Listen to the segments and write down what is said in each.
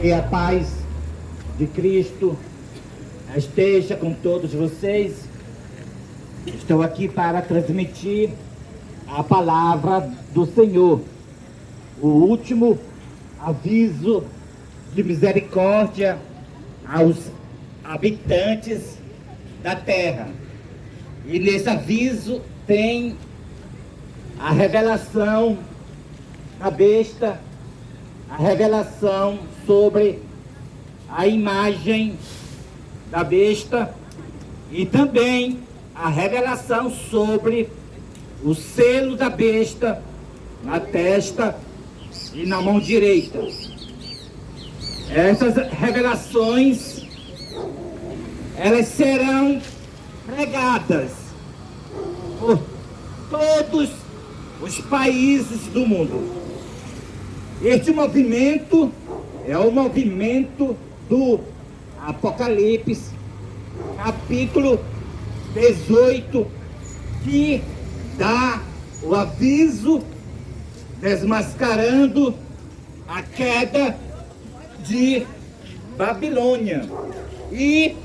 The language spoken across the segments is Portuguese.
Que a paz de Cristo esteja com todos vocês. Estou aqui para transmitir a palavra do Senhor, o último aviso de misericórdia aos habitantes da terra. E nesse aviso tem a revelação da besta, a revelação sobre a imagem da besta e também a revelação sobre o selo da besta na testa e na mão direita. Essas revelações, elas serão pregadas por todos os países do mundo. Este movimento é o movimento do Apocalipse, capítulo 18, que dá o aviso desmascarando a queda de Babilônia. E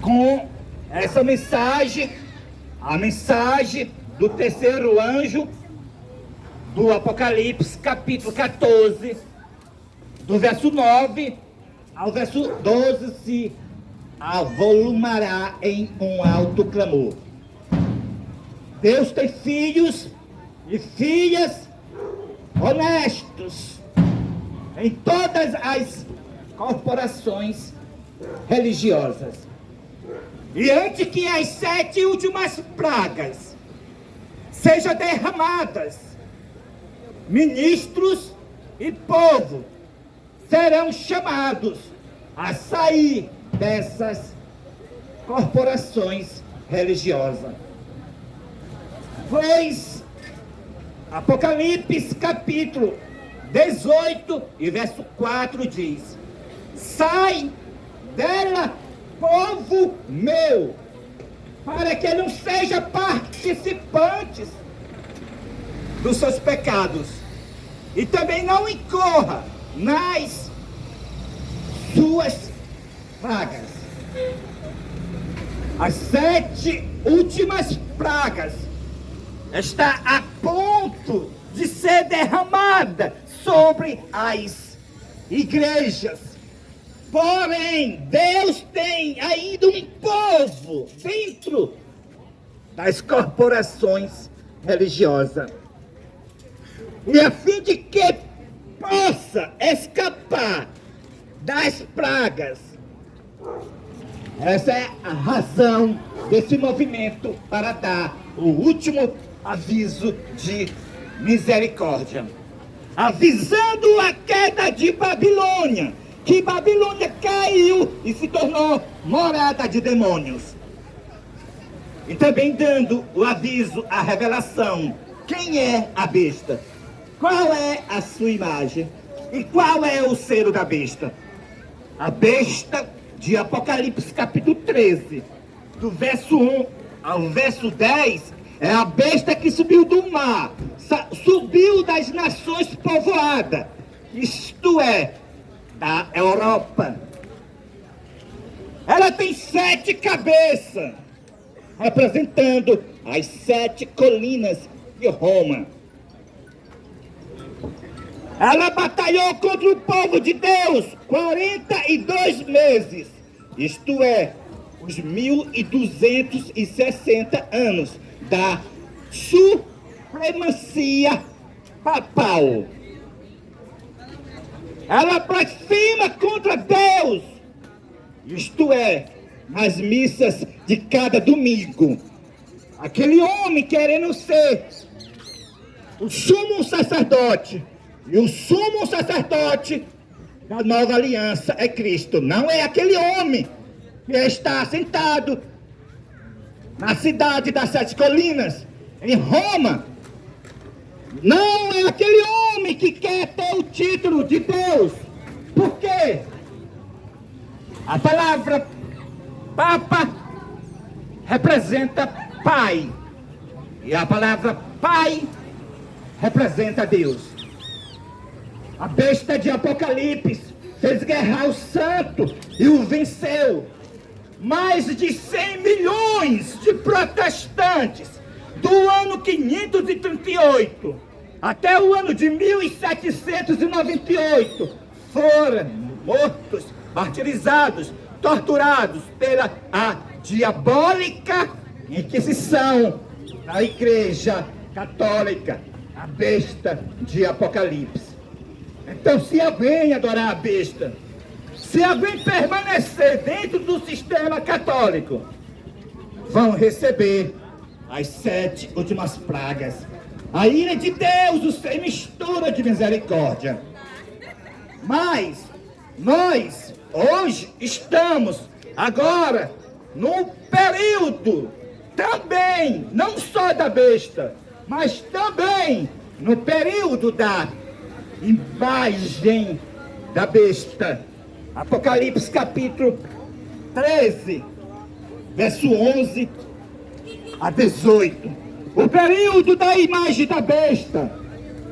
com essa mensagem, a mensagem do terceiro anjo do Apocalipse, capítulo 14, do verso 9 ao verso 12, se avolumará em um alto clamor. Deus tem filhos e filhas honestos em todas as corporações religiosas. E antes que as 7 últimas pragas sejam derramadas, ministros e povo serão chamados a sair dessas corporações religiosas. Pois Apocalipse capítulo 18 e verso 4 diz: sai dela, povo meu, para que não seja participantes dos seus pecados e também não incorra nas suas pragas. As 7 últimas pragas está a ponto de ser derramada sobre as igrejas. Porém, Deus tem ainda um povo dentro das corporações religiosas. E a fim de que possa escapar das pragas. Essa é a razão desse movimento para dar o último aviso de misericórdia, avisando a queda de Babilônia, que Babilônia caiu e se tornou morada de demônios. E também dando o aviso, a revelação: quem é a besta? Qual é a sua imagem? E qual é o selo da besta? A besta de Apocalipse capítulo 13, do verso 1 ao verso 10, é a besta que subiu do mar, subiu das nações povoadas, isto é, da Europa. Ela tem 7 cabeças, representando as 7 colinas de Roma. Ela batalhou contra o povo de Deus 42 meses, isto é, os 1260 anos da supremacia papal. Ela blasfema contra Deus, isto é, nas missas de cada domingo. Aquele homem querendo ser o sumo sacerdote, e o sumo sacerdote da nova aliança é Cristo. Não é aquele homem que está sentado na cidade das 7 colinas, em Roma. Não é aquele homem que quer ter o título de Deus. Por quê? A palavra Papa representa pai. E a palavra pai representa Deus. A besta de Apocalipse fez guerra ao santo e o venceu. Mais de 100 milhões de protestantes do ano 538 até o ano de 1798 foram mortos, martirizados, torturados pela a diabólica Inquisição da Igreja Católica, a besta de Apocalipse. Então, se alguém adorar a besta, se alguém permanecer dentro do sistema católico, vão receber as 7 últimas pragas. A ira de Deus, o sem mistura de misericórdia. Mas nós hoje estamos agora num período também, não só da besta, mas também no período da imagem da besta. Apocalipse capítulo 13, verso 11 a 18. O período da imagem da besta,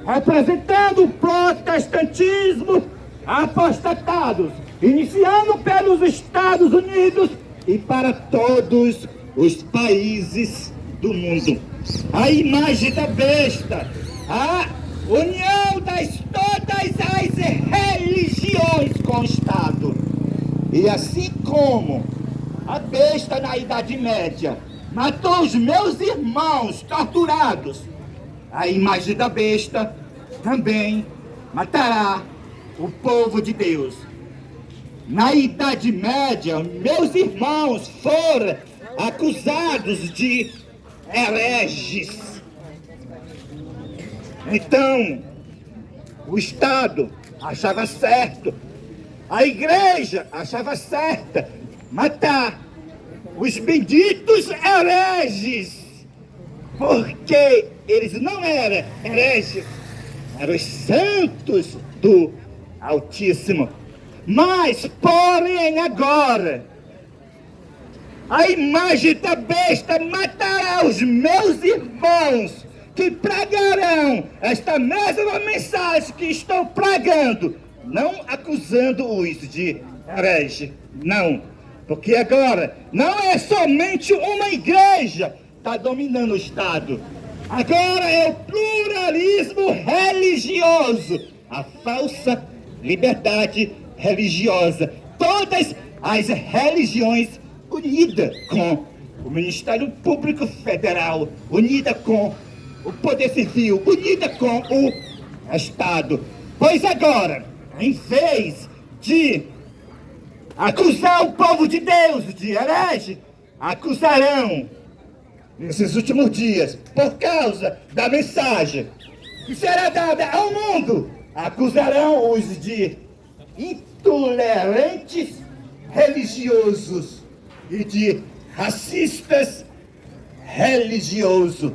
representando o protestantismo apostatados, iniciando pelos Estados Unidos e para todos os países do mundo. A imagem da besta, a união das todas as religiões com o Estado. E assim como a besta na Idade Média matou os meus irmãos torturados, a imagem da besta também matará o povo de Deus. Na Idade Média, meus irmãos foram acusados de hereges. Então, o Estado achava certo, a Igreja achava certa matar os benditos hereges, porque eles não eram hereges, eram os santos do Altíssimo. Mas, porém, agora, a imagem da besta matará os meus irmãos que pregarão esta mesma mensagem que estão pregando, não acusando-os de herege, não. Porque agora não é somente uma igreja que está dominando o Estado. Agora é o pluralismo religioso, a falsa liberdade religiosa. Todas as religiões unidas com o Ministério Público Federal, unida com o Poder Civil, unida com o Estado. Pois agora, em vez de acusar o povo de Deus de herege, acusarão, nesses últimos dias, por causa da mensagem que será dada ao mundo, acusarão-os de intolerantes religiosos e de racistas religiosos.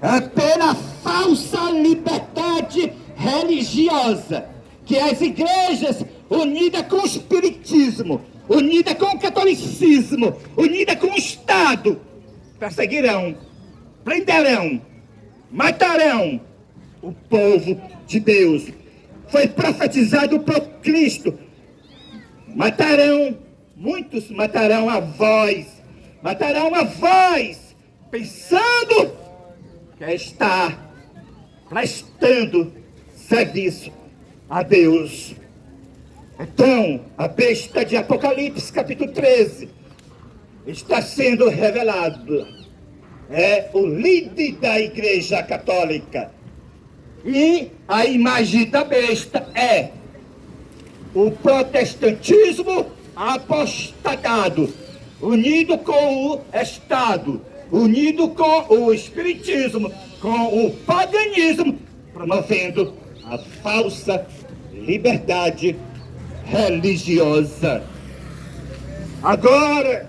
É pela falsa liberdade religiosa que as igrejas unidas com o espiritismo, unidas com o catolicismo, unidas com o Estado, perseguirão, prenderão, matarão o povo de Deus. Foi profetizado por Cristo. Matarão, muitos matarão a voz, pensando que está prestando serviço a Deus. Então, a besta de Apocalipse, capítulo 13, está sendo revelado. É o líder da Igreja Católica. E a imagem da besta é o protestantismo apostatado, unido com o Estado, unido com o espiritismo, com o paganismo, promovendo a falsa liberdade religiosa. Agora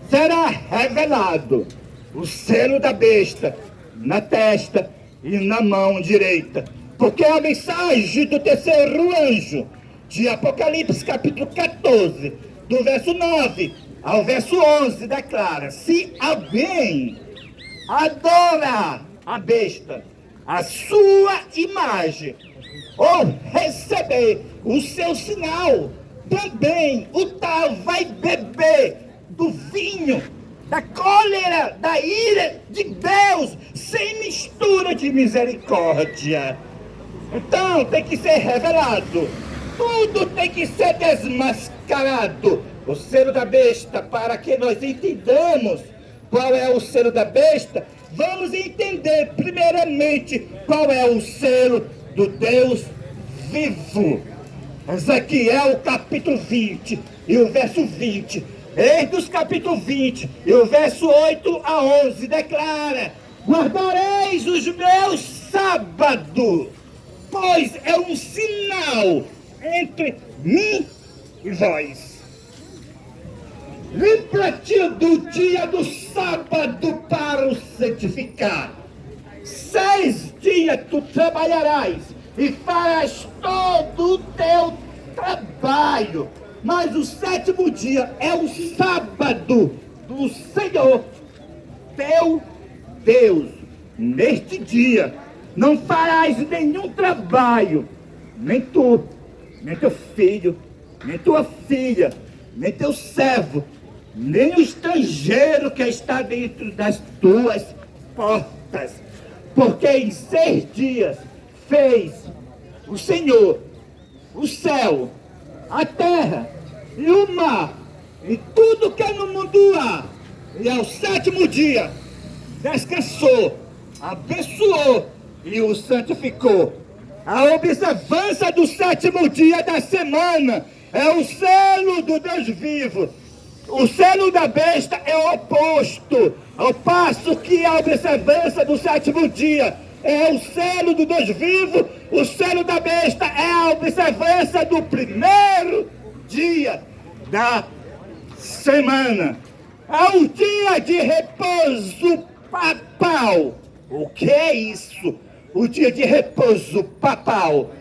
será revelado o selo da besta na testa e na mão direita, porque a mensagem do terceiro anjo de Apocalipse capítulo 14 do verso 9 ao verso 11, declara: se alguém adora a besta, a sua imagem, ou receber o seu sinal, também o tal vai beber do vinho da cólera, da ira de Deus, sem mistura de misericórdia. Então tem que ser revelado, tudo tem que ser desmascarado. O selo da besta, para que nós entendamos qual é o selo da besta, vamos entender primeiramente qual é o selo do Deus vivo. Ezequiel capítulo 20 e o verso 20. Êxodo capítulo 20 e o verso 8 a 11 declara: guardareis os meus sábados, pois é um sinal entre mim e vós. Lembra-te do dia do sábado para o santificar. 6 dias tu trabalharás e farás todo o teu trabalho, mas o 7º dia é o sábado do Senhor teu Deus. Neste dia não farás nenhum trabalho, nem tu, nem teu filho, nem tua filha, nem teu servo, nem o estrangeiro que está dentro das tuas portas, porque em 6 dias fez o Senhor o céu, a terra e o mar, e tudo que no mundo há, e ao 7º dia descansou, abençoou e o santificou. A observância do 7º dia da semana é o selo do Deus vivo. O selo da besta é o oposto, ao passo que a observância do 7º dia é o selo do Deus vivo. O selo da besta é a observância do primeiro dia da semana. É o dia de repouso papal. O que é isso? O dia de repouso papal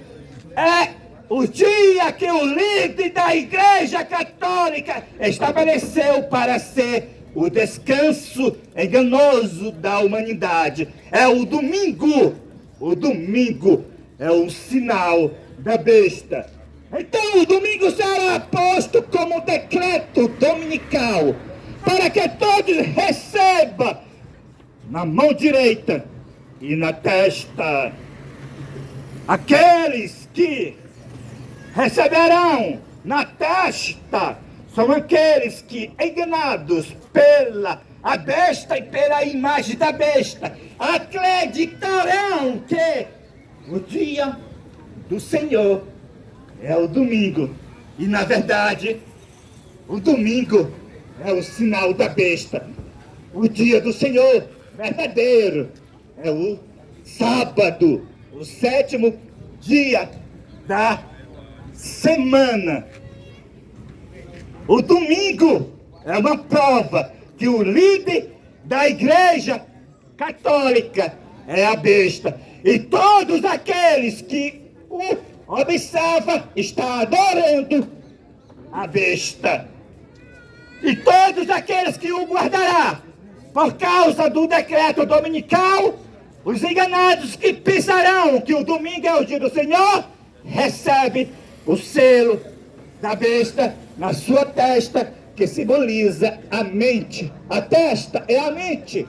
é o dia que o líder da Igreja Católica estabeleceu para ser o descanso enganoso da humanidade. É o domingo. O domingo é o sinal da besta. Então o domingo será posto como decreto dominical, para que todos recebam na mão direita e na testa. Aqueles que receberão na testa são aqueles que, enganados pela a besta e pela imagem da besta, acreditarão que o dia do Senhor é o domingo. E na verdade, o domingo é o sinal da besta. O dia do Senhor verdadeiro é o sábado, o 7º dia da semana. O domingo é uma prova que o líder da Igreja Católica é a besta. E todos aqueles que o observam estão adorando a besta. E todos aqueles que o guardará, por causa do decreto dominical, os enganados que pensarão que o domingo é o dia do Senhor, recebem o selo da besta na sua testa, que simboliza a mente. A testa é a mente.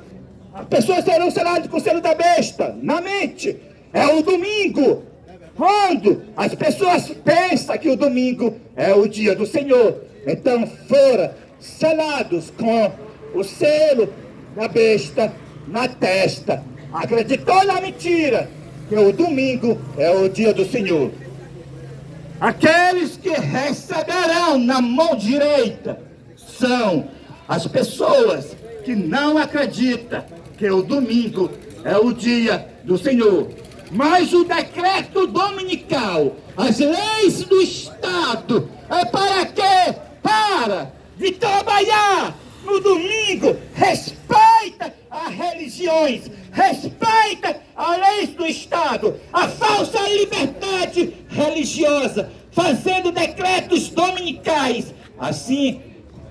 As pessoas serão seladas com o selo da besta na mente. É o domingo. Quando as pessoas pensam que o domingo é o dia do Senhor, então foram selados com o selo da besta na testa. Acreditou na mentira que o domingo é o dia do Senhor. Aqueles que receberão na mão direita são as pessoas que não acreditam que o domingo é o dia do Senhor. Mas o decreto dominical, as leis do Estado, é para quê? Para de trabalhar no domingo. Respeita as religiões, respeita as leis do Estado, a falsa liberdade religiosa, fazendo decretos dominicais Assim,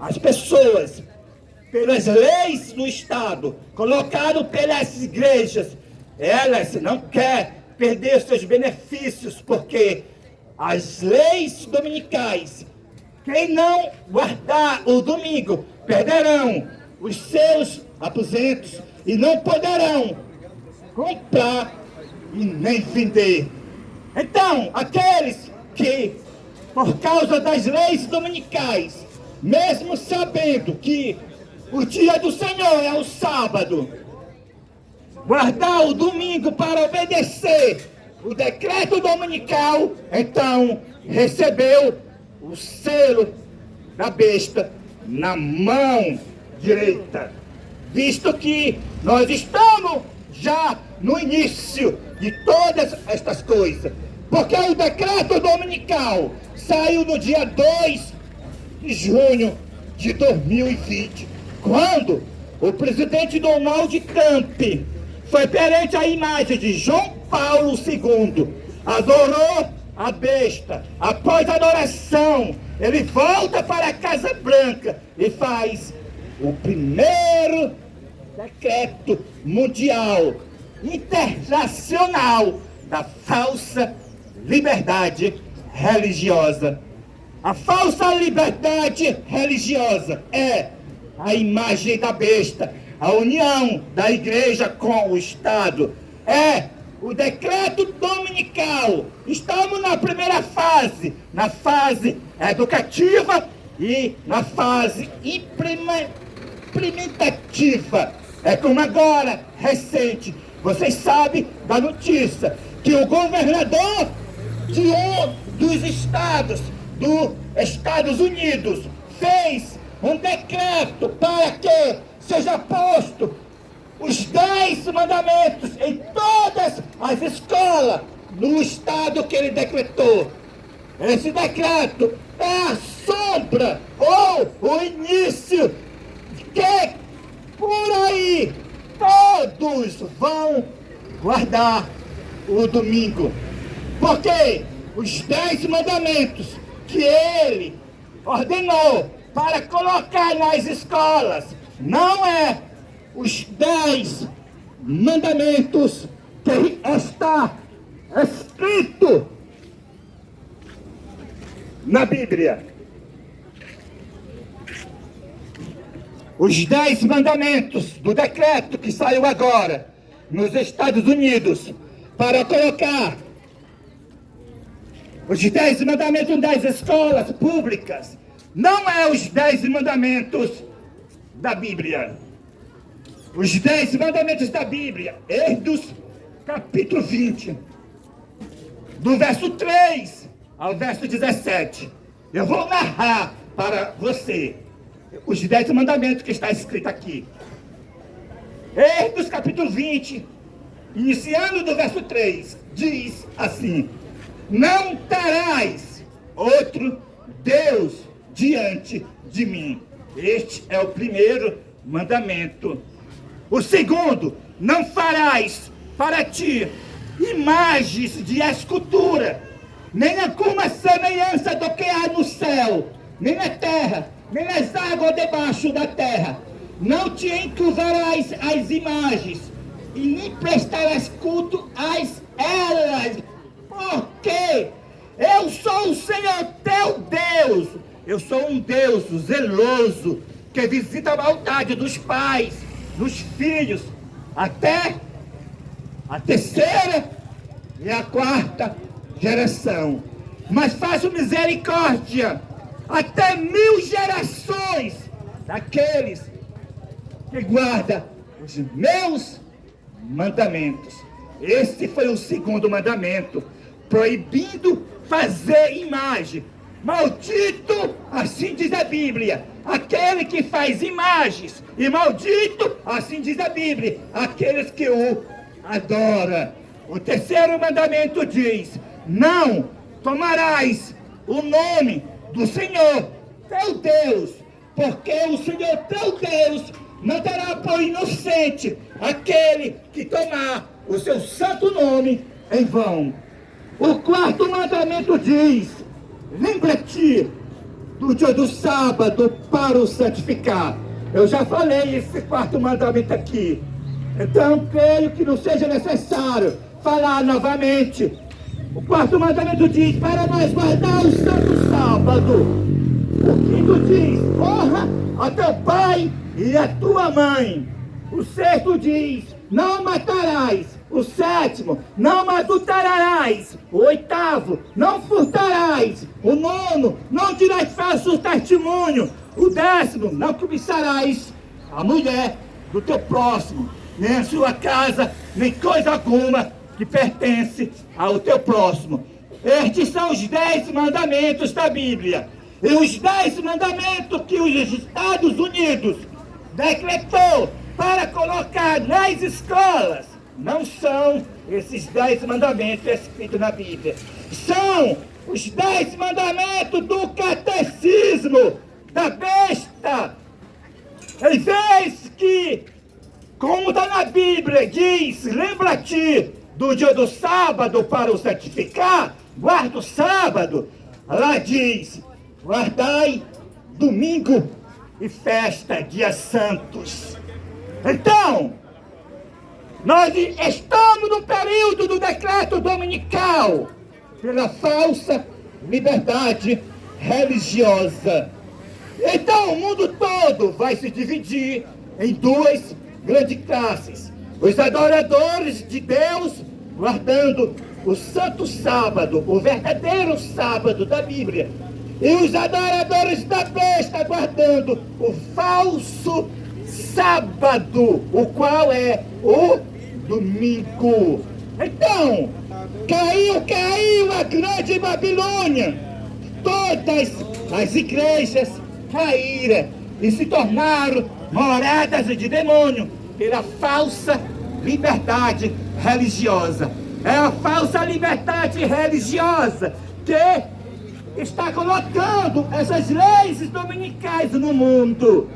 as pessoas, pelas leis do Estado, colocado pelas igrejas, elas não querem perder seus benefícios, porque as leis dominicais, quem não guardar o domingo, perderão os seus aposentos e não poderão comprar e nem vender. Então, aqueles que, por causa das leis dominicais, mesmo sabendo que o dia do Senhor é o sábado, guardar o domingo para obedecer o decreto dominical, então recebeu o selo da besta na mão direita. Visto que nós estamos já no início de todas estas coisas, porque o decreto dominical saiu no dia 2 de junho de 2020, quando o presidente Donald Trump foi perante a imagem de João Paulo II, adorou a besta. Após a adoração, ele volta para a Casa Branca e faz o primeiro decreto mundial, internacional, da falsa liberdade religiosa. A falsa liberdade religiosa é a imagem da besta, a união da igreja com o Estado, é o decreto dominical. Estamos na primeira fase, na fase educativa e na fase implementativa. É como agora, recente, vocês sabem da notícia que o governador de um dos estados dos Estados Unidos fez um decreto para que seja posto os 10 mandamentos em todas as escolas no estado que ele decretou. Esse decreto é a sombra ou o início de que por aí todos vão guardar o domingo. Porque os 10 mandamentos que ele ordenou para colocar nas escolas não é os 10 mandamentos que está escrito na Bíblia. Os 10 mandamentos do decreto que saiu agora nos Estados Unidos para colocar os 10 mandamentos das escolas públicas não é os 10 mandamentos da Bíblia. Os 10 mandamentos da Bíblia, Êxodo capítulo 20, do verso 3 ao verso 17. Eu vou narrar para você os 10 mandamentos que está escrito aqui. Êxodo capítulo 20, iniciando do verso 3, diz assim: não terás outro Deus diante de mim. Este é o primeiro mandamento. O segundo, não farás para ti imagens de escultura, nem alguma semelhança do que há no céu, nem na terra, nem nas águas debaixo da terra. Não te encurvarás às imagens, e nem prestarás culto às elas, porque eu sou o Senhor teu Deus. Eu sou um Deus zeloso, que visita a maldade dos pais, dos filhos, até a terceira e a quarta geração. Mas faço misericórdia até 1000 gerações daqueles que guardam os meus mandamentos. Esse foi o segundo mandamento, proibindo fazer imagem. Maldito, assim diz a Bíblia, aquele que faz imagens, e maldito, assim diz a Bíblia, aqueles que o adoram. O terceiro mandamento diz: não tomarás o nome do Senhor teu Deus, porque o Senhor teu Deus não terá por inocente aquele que tomar o seu santo nome em vão. O quarto mandamento diz: lembra-te do dia do sábado para o santificar. Eu já falei esse quarto mandamento aqui. Então, creio que não seja necessário falar novamente. O quarto mandamento diz, para nós guardar o santo sábado. O quinto diz, honra a teu pai e a tua mãe. O sexto diz, não matarás. O sétimo, não adulterarás. O oitavo, não furtarás. O nono, não dirás falso testemunho. O décimo, não cobiçarás a mulher do teu próximo, nem a sua casa, nem coisa alguma que pertence ao teu próximo. Estes são os 10 mandamentos da Bíblia. E os 10 mandamentos que os Estados Unidos decretou para colocar nas escolas não são esses 10 mandamentos escritos na Bíblia. São os 10 mandamentos do catecismo da besta. Em vez que, como está na Bíblia, diz, lembra-te do dia do sábado para o santificar, guarda o sábado. Lá diz, guardai domingo e festa, dias santos. Então, nós estamos no período do decreto dominical pela falsa liberdade religiosa. Então o mundo todo vai se dividir em 2 grandes classes. Os adoradores de Deus, guardando o santo sábado, o verdadeiro sábado da Bíblia. E os adoradores da besta, guardando o falso sábado, o qual é o domingo. Então, caiu a grande Babilônia. Todas as igrejas caíram e se tornaram moradas de demônio pela falsa liberdade religiosa. É a falsa liberdade religiosa que está colocando essas leis dominicais no mundo.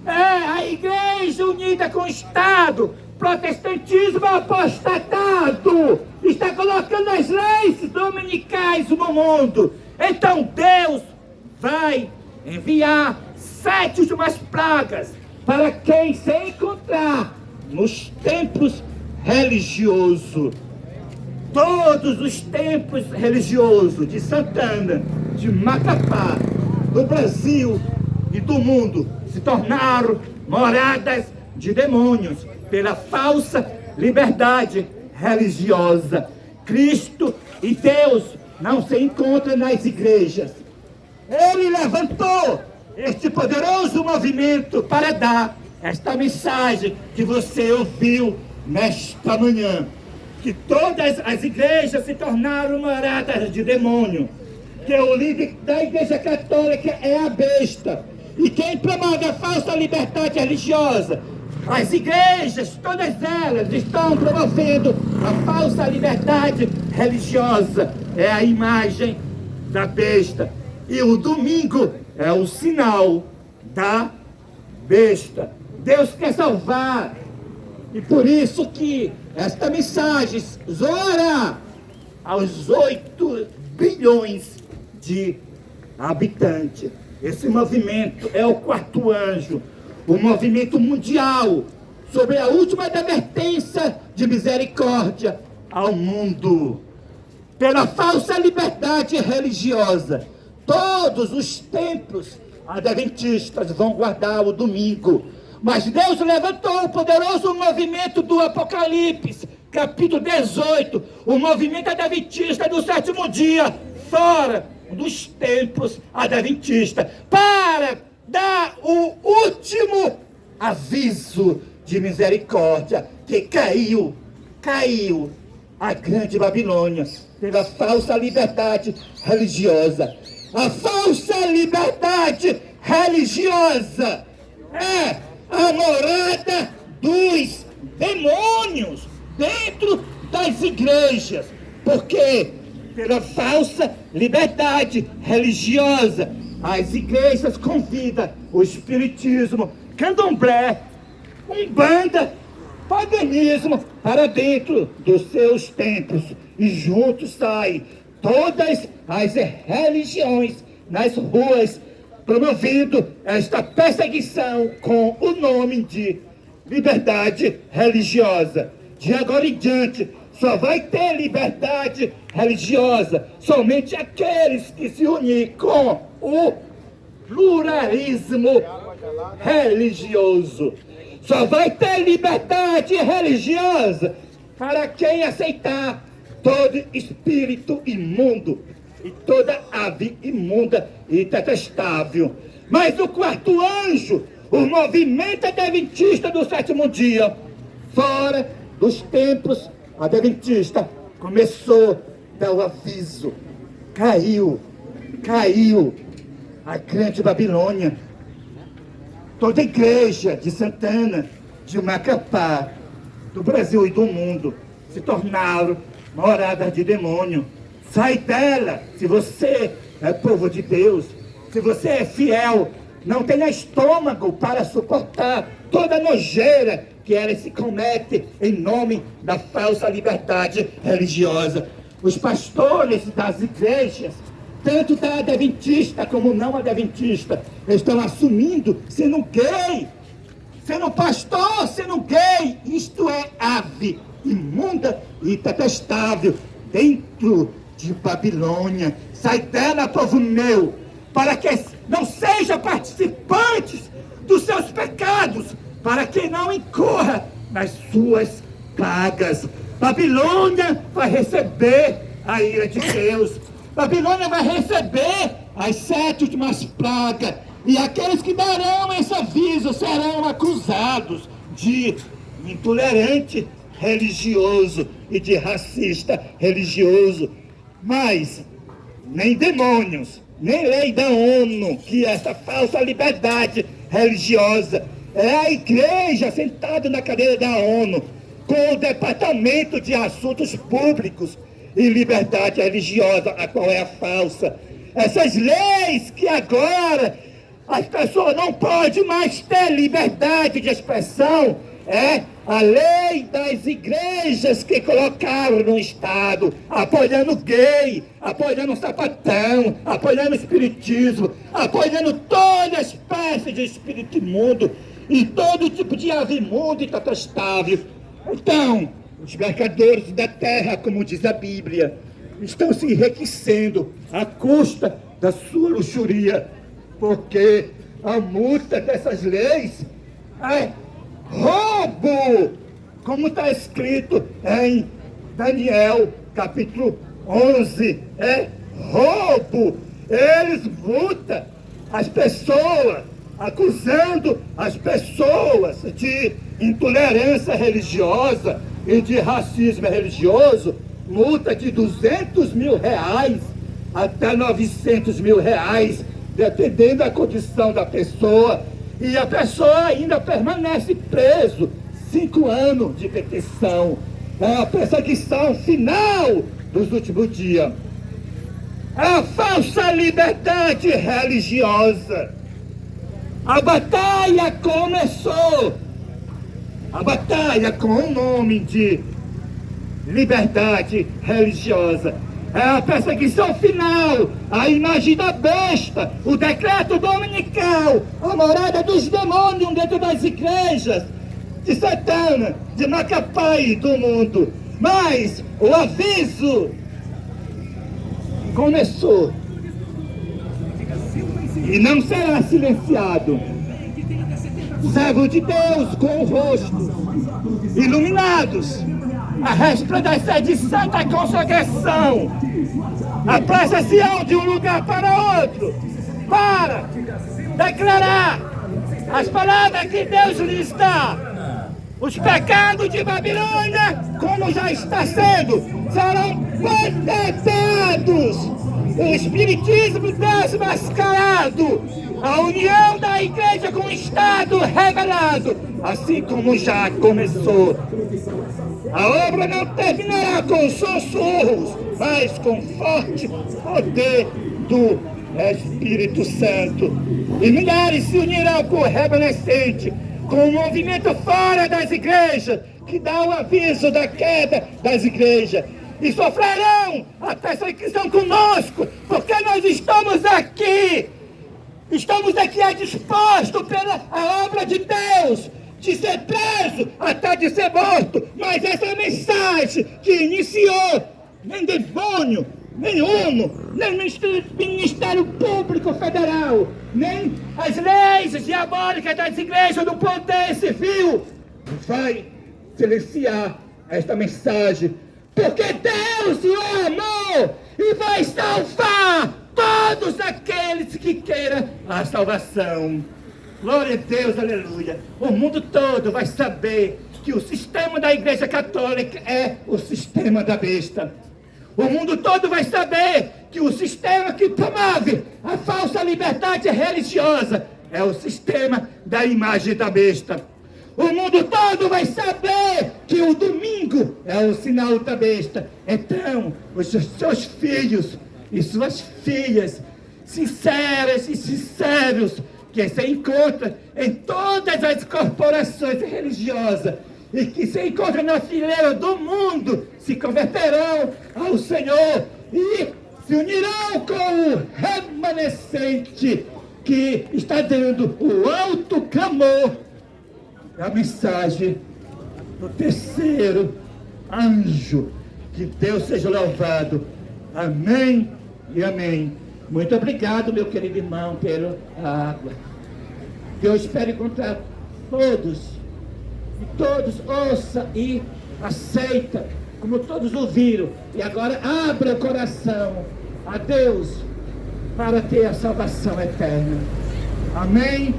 É a Igreja unida com o Estado, protestantismo apostatado, está colocando as leis dominicais no mundo. Então Deus vai enviar 7 últimas pragas para quem se encontrar nos templos religiosos. Todos os templos religiosos de Santana, de Macapá, do Brasil e do mundo se tornaram moradas de demônios pela falsa liberdade religiosa. Cristo e Deus não se encontram nas igrejas. Ele levantou este poderoso movimento para dar esta mensagem que você ouviu nesta manhã. Que todas as igrejas se tornaram moradas de demônio. Que o líder da Igreja Católica é a besta. E quem promove a falsa liberdade religiosa? As igrejas, todas elas, estão promovendo a falsa liberdade religiosa. É a imagem da besta. E o domingo é o sinal da besta. Deus quer salvar. E por isso que esta mensagem zoará aos 8 bilhões de habitantes. Esse movimento é o 4º anjo, o movimento mundial sobre a última advertência de misericórdia ao mundo. Pela falsa liberdade religiosa, todos os templos adventistas vão guardar o domingo. Mas Deus levantou o poderoso movimento do Apocalipse, capítulo 18, o movimento adventista do 7º dia, fora dos templos adventistas, para dar o último aviso de misericórdia, que caiu a grande Babilônia pela falsa liberdade religiosa. A falsa liberdade religiosa é a morada dos demônios dentro das igrejas, porque pela falsa liberdade religiosa as igrejas convidam o espiritismo, candomblé, umbanda, paganismo para dentro dos seus templos, e juntos saem todas as religiões nas ruas promovendo esta perseguição com o nome de liberdade religiosa. De agora em diante, só vai ter liberdade religiosa somente aqueles que se unirem com o pluralismo religioso. Só vai ter liberdade religiosa para quem aceitar todo espírito imundo e toda ave imunda e detestável. Mas o quarto anjo, o movimento adventista do sétimo dia, fora dos tempos adventista, começou a dar o aviso. Caiu a grande Babilônia. Toda a igreja de Santana, de Macapá, do Brasil e do mundo, se tornaram moradas de demônio. Sai dela, se você é povo de Deus, se você é fiel, não tenha estômago para suportar toda a nojeira que ela se comete em nome da falsa liberdade religiosa. Os pastores das igrejas, tanto da adventista como não adventista, estão assumindo sendo gay, sendo pastor, sendo gay. Isto é ave imunda e detestável dentro de Babilônia. Sai dela, povo meu, para que não seja participantes dos seus pecados, para que não incorra nas suas pragas. Babilônia vai receber a ira de Deus. Babilônia vai receber as 7 últimas pragas. E aqueles que darão esse aviso serão acusados de intolerante religioso e de racista religioso. Mas nem demônios, nem lei da ONU, que essa falsa liberdade religiosa, é a igreja sentada na cadeira da ONU, com o Departamento de Assuntos Públicos e Liberdade Religiosa, a qual é a falsa. Essas leis que agora as pessoas não podem mais ter liberdade de expressão, é a lei das igrejas que colocaram no Estado, apoiando gay, apoiando sapatão, apoiando espiritismo, apoiando toda espécie de espírito imundo e todo tipo de ave imunda e detestável. Então, os mercadores da terra, como diz a Bíblia, estão se enriquecendo à custa da sua luxúria, porque a multa dessas leis é roubo, como está escrito em Daniel, capítulo 11, é roubo. Eles multam as pessoas, acusando as pessoas de intolerância religiosa e de racismo religioso, multa de R$200 mil até R$900 mil, dependendo da condição da pessoa, e a pessoa ainda permanece preso 5 anos de detenção. É a perseguição final dos últimos dias. A falsa liberdade religiosa. A batalha começou. A batalha com o nome de liberdade religiosa. É a perseguição final, a imagem da besta, o decreto dominical, a morada dos demônios dentro das igrejas de Santana, de Macapá e do mundo. Mas o aviso começou e não será silenciado. Servos de Deus com o rosto iluminados, a resplandecer de santa consagração, apressa-se de um lugar para outro, para declarar as palavras que Deus lhes dá. Os pecados de Babilônia, como já está sendo, serão condenados. O espiritismo desmascarado, a união da igreja com o Estado revelado, assim como já começou. A obra não terminará com sussurros, mas com forte poder do Espírito Santo. E milhares se unirão com o remanescente, com o movimento fora das igrejas, que dá o aviso da queda das igrejas. E sofrerão a perseguição conosco, porque nós estamos aqui Estamos aqui dispostos pela a obra de Deus, de ser preso, até de ser morto. Mas essa mensagem que iniciou, nem demônio, nem ONU, nem Ministério Público Federal, nem as leis diabólicas das igrejas do poder civil vai silenciar esta mensagem, porque Deus o amou e vai salvar todos aqueles que queiram a salvação. Glória a Deus, aleluia. O mundo todo vai saber que o sistema da Igreja Católica é o sistema da besta. O mundo todo vai saber que o sistema que promove a falsa liberdade religiosa é o sistema da imagem da besta. O mundo todo vai saber que o domingo é o sinal da besta. Então, os seus filhos e suas filhas, sinceras e sinceros, que se encontram em todas as corporações religiosas e que se encontram na fileira do mundo, se converterão ao Senhor e se unirão com o remanescente que está dando o alto clamor da mensagem do terceiro anjo. Que Deus seja louvado. Amém e amém. Muito obrigado, meu querido irmão, pela água. Que eu espero encontrar todos, e todos ouçam e aceitam, como todos ouviram. E agora abra o coração a Deus para ter a salvação eterna. Amém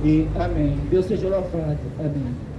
e amém. Deus seja louvado. Amém.